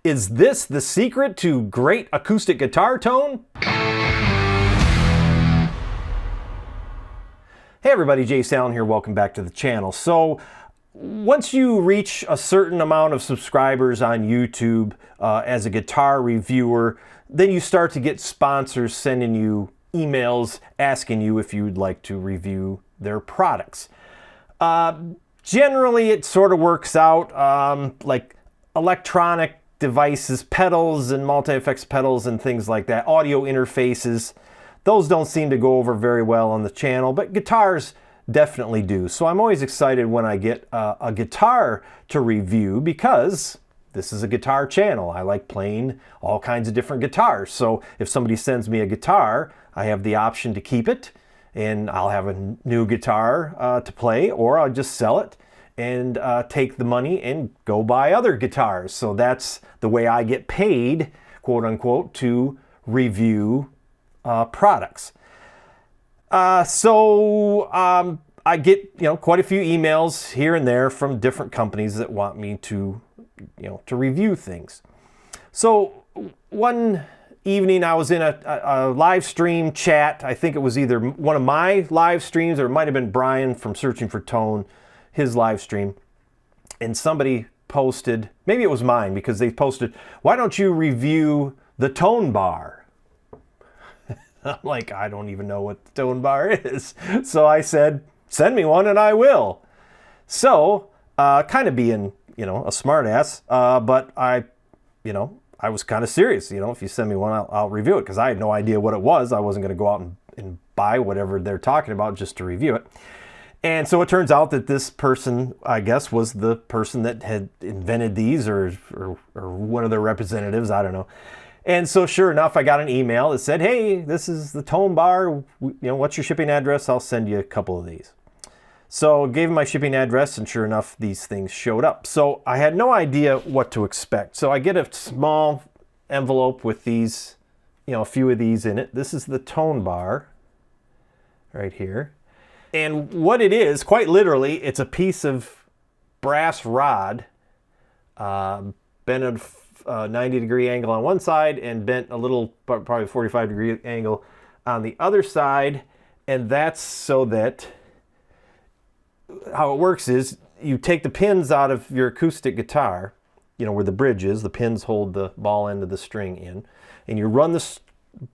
Is this the secret to great acoustic guitar tone? Hey everybody, Jayce Allan here. Welcome back to the channel. So once you reach a certain amount of subscribers on YouTube as a guitar reviewer, then you start to get sponsors sending you emails asking you if you'd like to review their products. Generally, it sort of works out like electronic devices, pedals and multi-effects pedals and things like that, audio interfaces. Those don't seem to go over very well on the channel, but guitars definitely do. So I'm always excited when I get a guitar to review because this is a guitar channel. I like playing all kinds of different guitars. So if somebody sends me a guitar, I have the option to keep it and I'll have a new guitar to play, or I'll just sell it and take the money and go buy other guitars. So that's the way I get paid, quote unquote, to review products. I get quite a few emails here and there from different companies that want me to to review things. So one evening I was in a live stream chat. I think it was either one of my live streams or it might have been Brian from Searching for Tone, his live stream, and somebody posted, maybe it was mine, because they posted, why don't you review the ToneBar? I'm like, I don't even know what the ToneBar is. So I said, send me one and I will. So, kind of being, a smart ass, but I was kind of serious. If you send me one, I'll review it, because I had no idea what it was. I wasn't going to go out and buy whatever they're talking about just to review it. And so it turns out that this person, I guess, was the person that had invented these or one of their representatives, I don't know. And so sure enough, I got an email that said, hey, this is the ToneBar. What's your shipping address? I'll send you a couple of these. So I gave him my shipping address, and sure enough, these things showed up. So I had no idea what to expect. So I get a small envelope with these, a few of these in it. This is the ToneBar right here. And what it is, quite literally, it's a piece of brass rod bent at a 90-degree angle on one side and bent a little, probably 45-degree angle on the other side. And that's so that how it works is you take the pins out of your acoustic guitar, where the bridge is, the pins hold the ball end of the string in, and you run the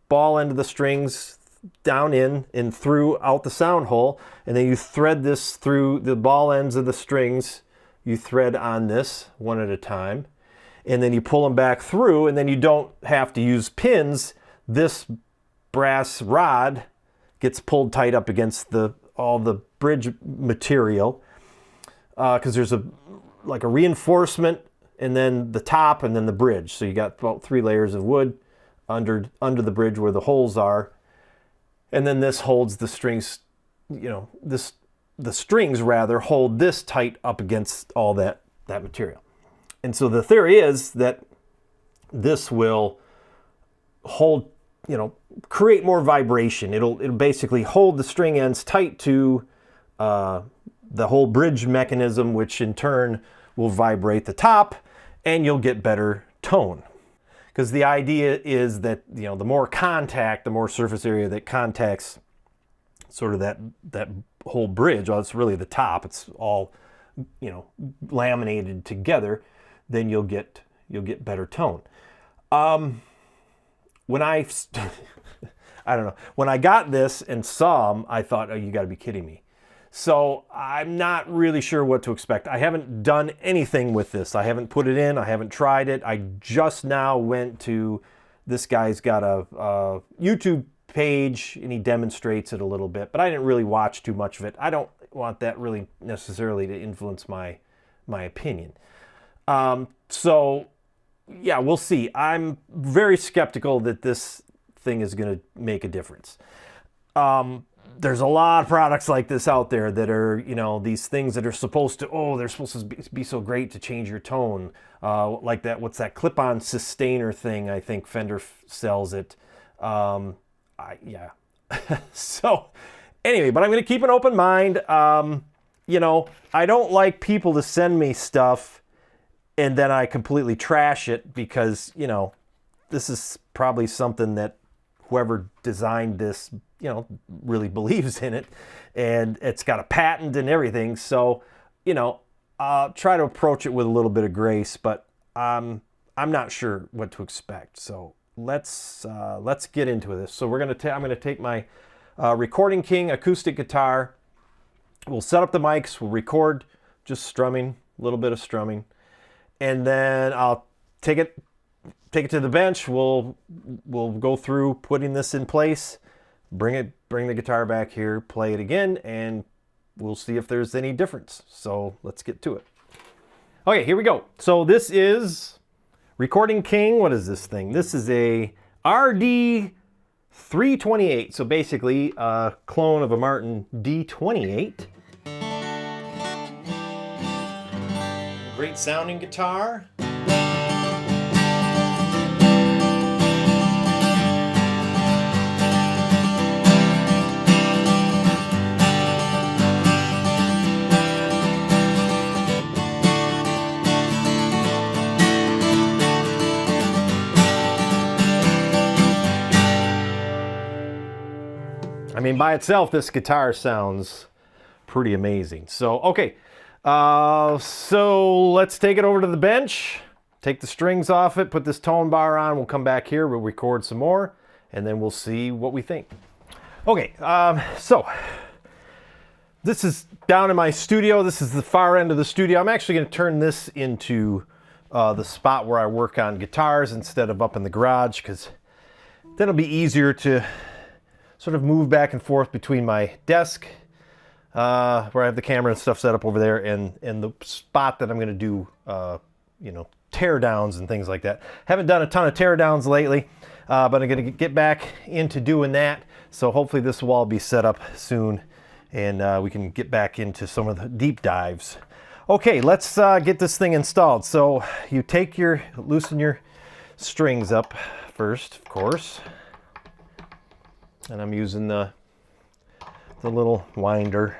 ball end of the strings down in and through out the sound hole, and then you thread this through the ball ends of the strings. You thread on this one at a time, and then you pull them back through, and then you don't have to use pins. This brass rod gets pulled tight up against all the bridge material, because there's a reinforcement, and then the top, and then the bridge. So you got about 3 layers of wood under the bridge where the holes are. And then this holds the strings, the strings rather hold this tight up against all that material. And so the theory is that this will hold, create more vibration. It'll basically hold the string ends tight to the whole bridge mechanism, which in turn will vibrate the top, and you'll get better tone. Because the idea is that, the more contact, the more surface area that contacts sort of that whole bridge, well, it's really the top, it's all, laminated together, then you'll get better tone. When I don't know, when I got this and saw them, I thought, oh, you got to be kidding me. So I'm not really sure what to expect. I haven't done anything with this. I haven't put it in. I haven't tried it. I just now went to, this guy's got a YouTube page and he demonstrates it a little bit, but I didn't really watch too much of it. I don't want that really necessarily to influence my opinion. So yeah, we'll see. I'm very skeptical that this thing is going to make a difference. There's a lot of products like this out there that are, these things that are supposed to, they're supposed to be so great to change your tone. Like that, what's that clip-on sustainer thing? I think Fender sells it. Yeah. So anyway, but I'm going to keep an open mind. I don't like people to send me stuff and then I completely trash it because, you know, this is probably something that whoever designed this, you know, really believes in it, and it's got a patent and everything. So, you know, try to approach it with a little bit of grace, but I'm not sure what to expect. So let's get into this. So I'm gonna take my Recording King acoustic guitar. We'll set up the mics. We'll record just strumming, a little bit of strumming, and then I'll take it to the bench. We'll go through putting this in place, bring the guitar back here, play it again, and we'll see if there's any difference. So let's get to it. Okay, here we go. So this is Recording King. What is this thing? This is a RD 328. So basically a clone of a Martin D28. Great sounding guitar. I mean, by itself, this guitar sounds pretty amazing. So, okay. So let's take it over to the bench, take the strings off it, put this ToneBar on. We'll come back here, we'll record some more, and then we'll see what we think. Okay, so this is down in my studio. This is the far end of the studio. I'm actually going to turn this into the spot where I work on guitars instead of up in the garage, because then it'll be easier to sort of move back and forth between my desk, where I have the camera and stuff set up over there, and the spot that I'm going to do, you know, tear downs and things like that. Haven't done a ton of tear downs lately, but I'm going to get back into doing that. So hopefully this will all be set up soon, and we can get back into some of the deep dives. Okay, let's get this thing installed. So you loosen your strings up first, of course. And I'm using the little winder.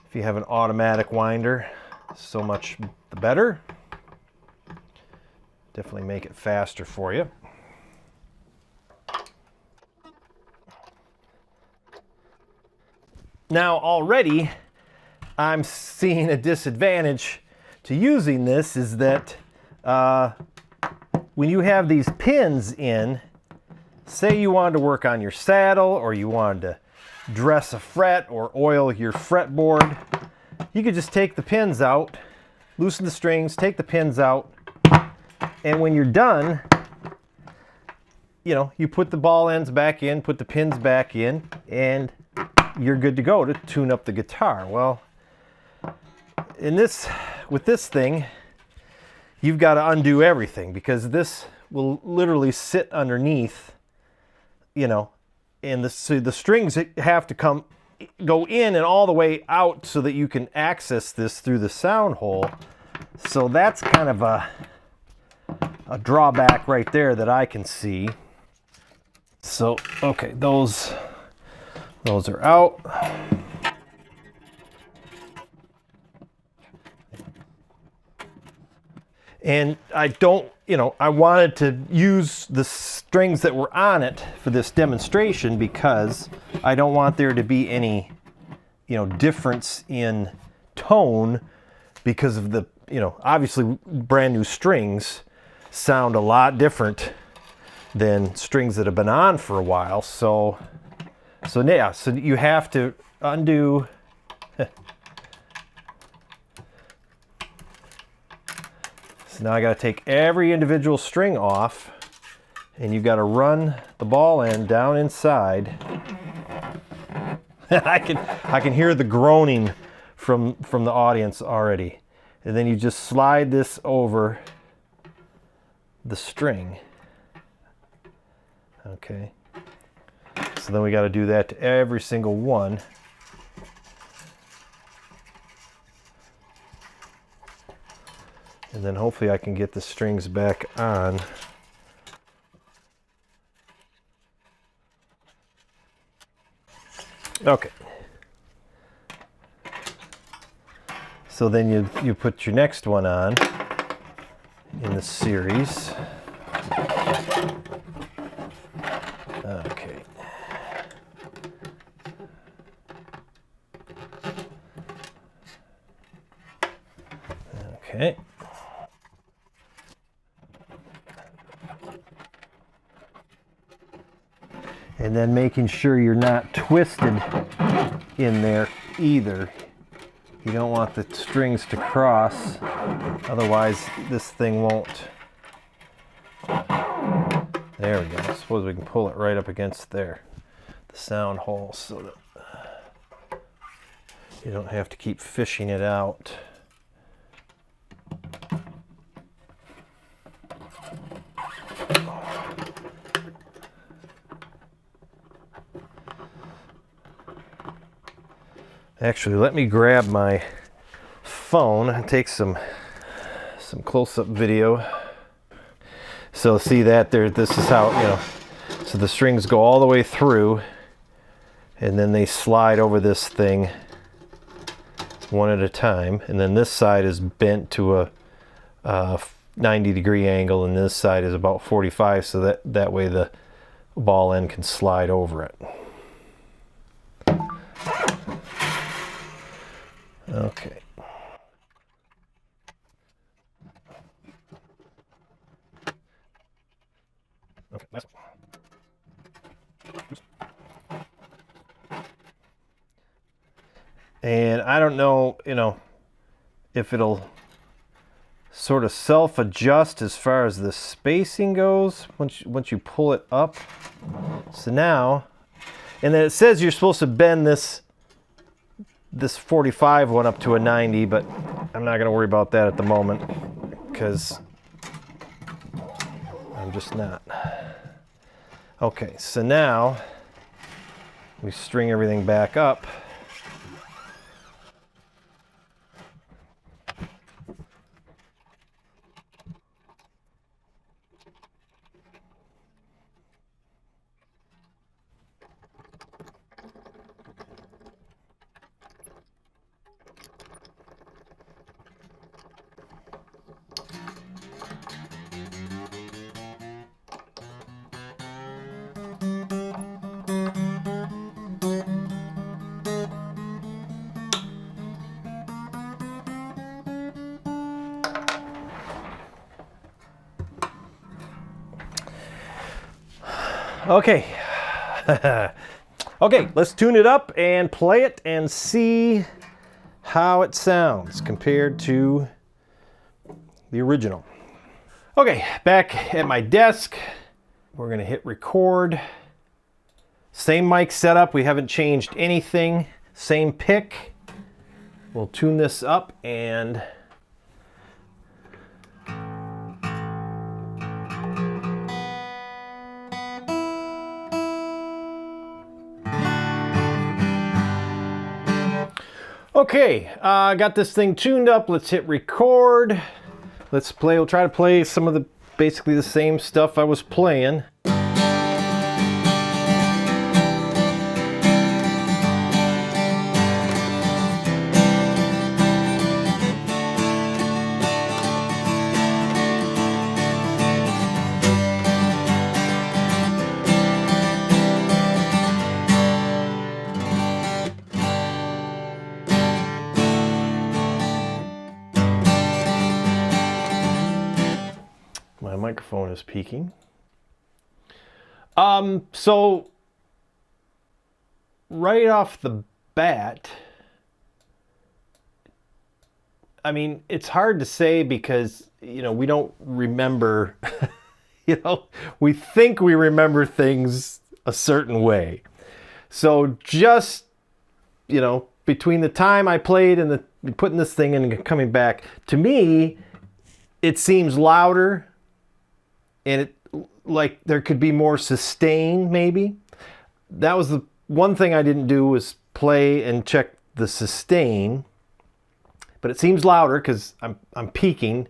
If you have an automatic winder, so much the better. Definitely make it faster for you. Now already I'm seeing a disadvantage to using this is that when you have these pins in, say you wanted to work on your saddle, or you wanted to dress a fret or oil your fretboard, you could just take the pins out, loosen the strings, take the pins out, and when you're done, you know, you put the ball ends back in, put the pins back in, and you're good to go to tune up the guitar. Well, with this thing, you've got to undo everything, because this will literally sit underneath, you know, and the strings have to go in and all the way out so that you can access this through the sound hole. So that's kind of a drawback right there that I can see. So, okay, those are out. And I don't, you know, I wanted to use the strings that were on it for this demonstration because I don't want there to be any, you know, difference in tone because of the, you know, obviously brand new strings sound a lot different than strings that have been on for a while. So yeah, so you have to undo. So now I got to take every individual string off, and you've got to run the ball end down inside. I can hear the groaning from the audience already. And then you just slide this over the string. Okay. So then we got to do that to every single one. And then hopefully I can get the strings back on. Okay. So then you put your next one on. in the series. Okay. Okay. And then making sure you're not twisted in there either. You don't want the strings to cross, otherwise this thing won't. There we go. I suppose we can pull it right up against there, the sound hole, so that you don't have to keep fishing it out. Actually, let me grab my phone and take some close-up video. So see that there, this is how, you know, so the strings go all the way through and then they slide over this thing one at a time, and then this side is bent to a 90-degree angle and this side is about 45, so that way the ball end can slide over it. Okay. Okay, last one. And I don't know, you know, if it'll sort of self-adjust as far as the spacing goes once you pull it up. So now, and then it says you're supposed to bend this 45 one up to a 90, but I'm not going to worry about that at the moment because I'm just not. Okay, so now we string everything back up. Okay. Okay, let's tune it up and play it and see how it sounds compared to the original. Okay, back at my desk, we're gonna hit record. Same mic setup, we haven't changed anything. Same pick. We'll tune this up and okay, got this thing tuned up. Let's hit record. Let's play. We'll try to play some of the basically the same stuff I was playing. My microphone is peaking. So right off the bat, I mean, it's hard to say because, you know, we don't remember, you know, we think we remember things a certain way. So just, you know, between the time I played and putting this thing in and coming back, to me, it seems louder. And it, like, there could be more sustain, maybe. That was the one thing I didn't do, was play and check the sustain. But it seems louder because I'm peaking.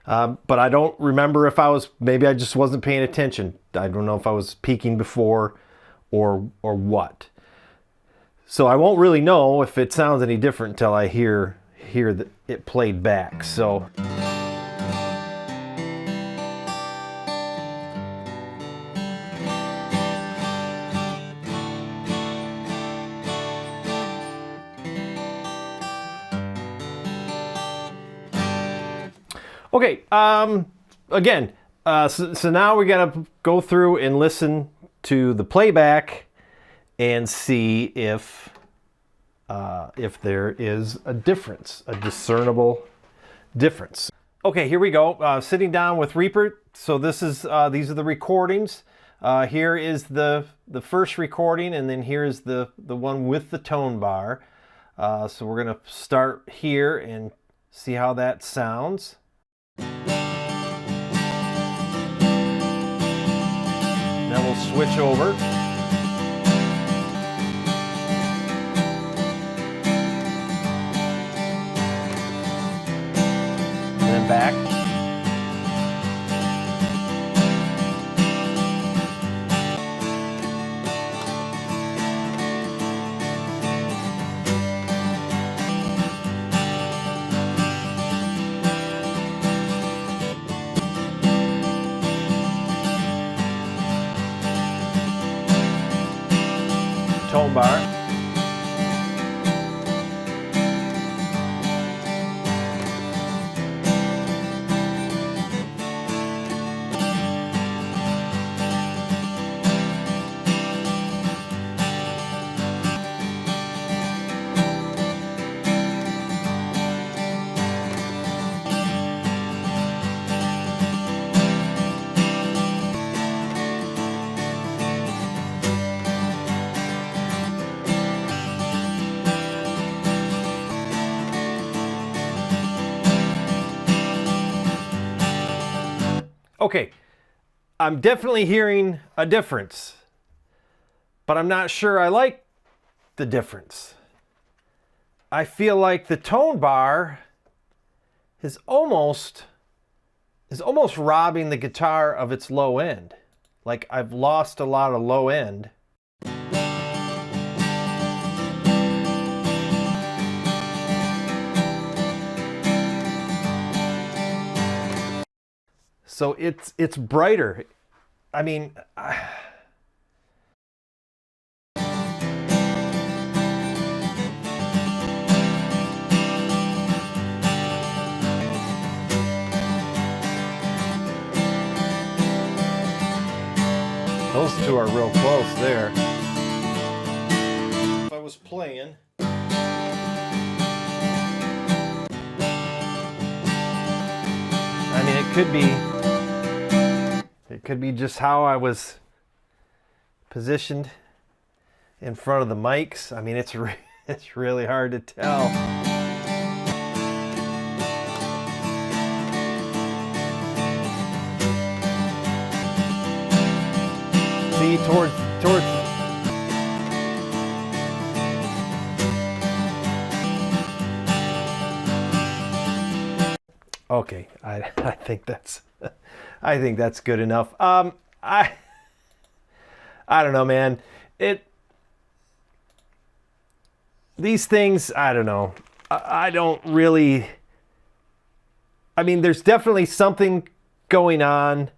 But I don't remember if I was, maybe I just wasn't paying attention. I don't know if I was peaking before or what. So I won't really know if it sounds any different until I hear it played back. So. Okay, again, so now we gotta go through and listen to the playback and see if there is a difference, a discernible difference. Okay, here we go. Sitting down with Reaper. So this is these are the recordings. Here is the first recording, and then here's the one with the ToneBar. So we're gonna start here and see how that sounds. Then we'll switch over. Back. ToneBar. Okay, I'm definitely hearing a difference, but I'm not sure I like the difference. I feel like the ToneBar is almost robbing the guitar of its low end. Like I've lost a lot of low end. So it's brighter. I mean, those two are real close there. If I was playing, I mean, it could be just how I was positioned in front of the mics. I mean, it's really hard to tell. See, towards okay, I think that's good enough. I don't know, man. These things, I don't know. I don't really. I mean, there's definitely something going on,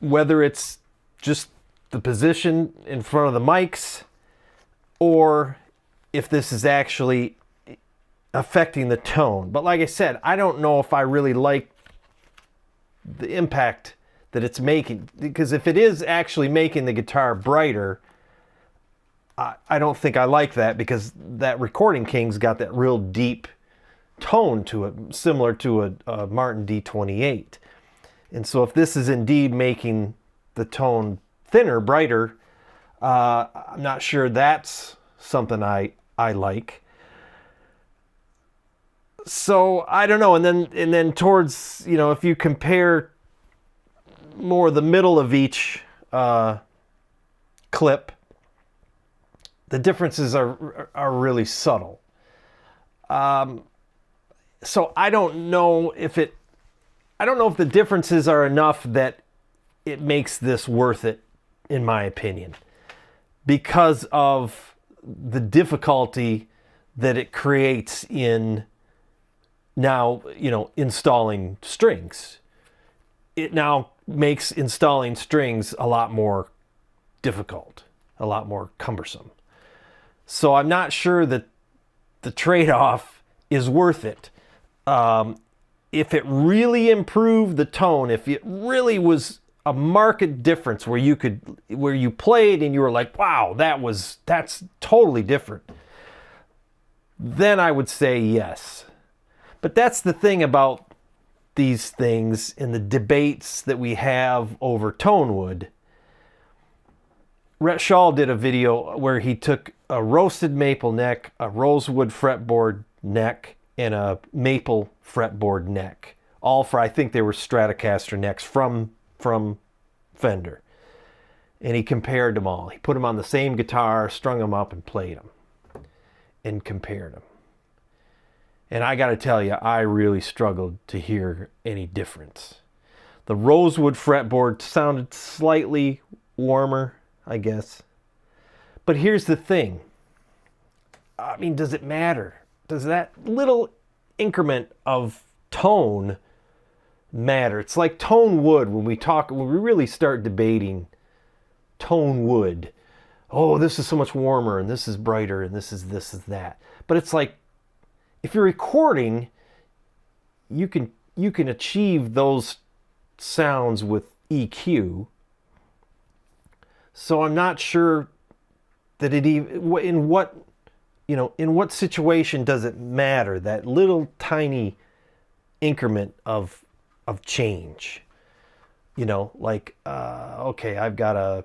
whether it's just the position in front of the mics, or if this is actually affecting the tone. But like I said, I don't know if I really like the impact that it's making, because if it is actually making the guitar brighter, I don't think I like that, because that Recording King's got that real deep tone to it, similar to a Martin D28. And so if this is indeed making the tone thinner, brighter, I'm not sure that's something I like. So I don't know. And then towards, you know, if you compare more the middle of each clip, the differences are really subtle. So I don't know if the differences are enough that it makes this worth it, in my opinion, because of the difficulty that it creates in now, you know, installing strings. It now makes installing strings a lot more difficult, a lot more cumbersome. So I'm not sure that the trade-off is worth it. if it really improved the tone, if it really was a marked difference where you played and you were like, wow, that's totally different, then I would say yes. But that's the thing about these things in the debates that we have over tone wood. Rhett Shaw did a video where he took a roasted maple neck, a rosewood fretboard neck, and a maple fretboard neck. All for, I think they were Stratocaster necks from Fender. And he compared them all. He put them on the same guitar, strung them up, and played them. And compared them. And I got to tell you, I really struggled to hear any difference. The rosewood fretboard sounded slightly warmer, I guess. But here's the thing. I mean, does it matter? Does that little increment of tone matter? It's like tone wood when we really start debating tone wood. Oh, this is so much warmer, and this is brighter, and this is that. But it's like, if you're recording, you can achieve those sounds with EQ. So I'm not sure that in what situation does it matter, that little tiny increment of change. Like okay, I've got a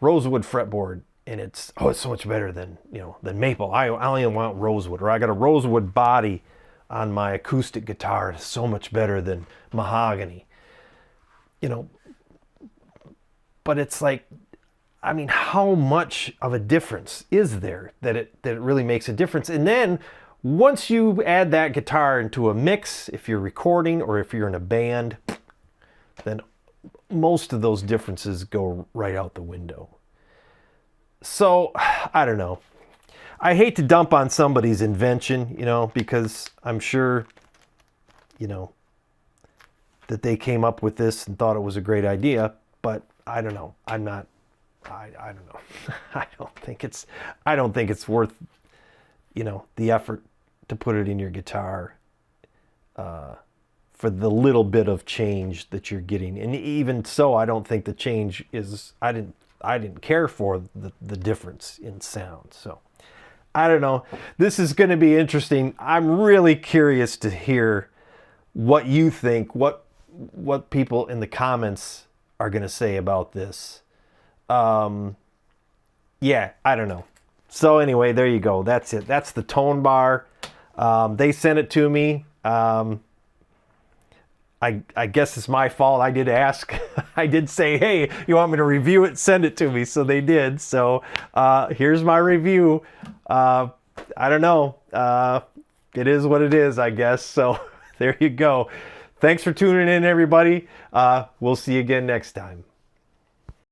rosewood fretboard and it's so much better than maple. I only want rosewood. Or I got a rosewood body on my acoustic guitar. It's so much better than mahogany. But it's like, I mean, how much of a difference is there that it really makes a difference? And then once you add that guitar into a mix, if you're recording or if you're in a band, then most of those differences go right out the window. So, I don't know. I hate to dump on somebody's invention, because I'm sure, that they came up with this and thought it was a great idea, but I don't know. I don't know. I don't think it's worth, the effort to put it in your guitar for the little bit of change that you're getting. And even so, I don't think the change is, I didn't care for the difference in sound. So I don't know. This is going to be interesting. I'm really curious to hear what you think, what people in the comments are going to say about this. Yeah, I don't know. So anyway, there you go. That's it. That's the ToneBar. They sent it to me. I guess it's my fault. I did ask. I did say, hey, you want me to review it? Send it to me. So they did. So here's my review. I don't know. It is what it is, I guess. So there you go. Thanks for tuning in, everybody. We'll see you again next time.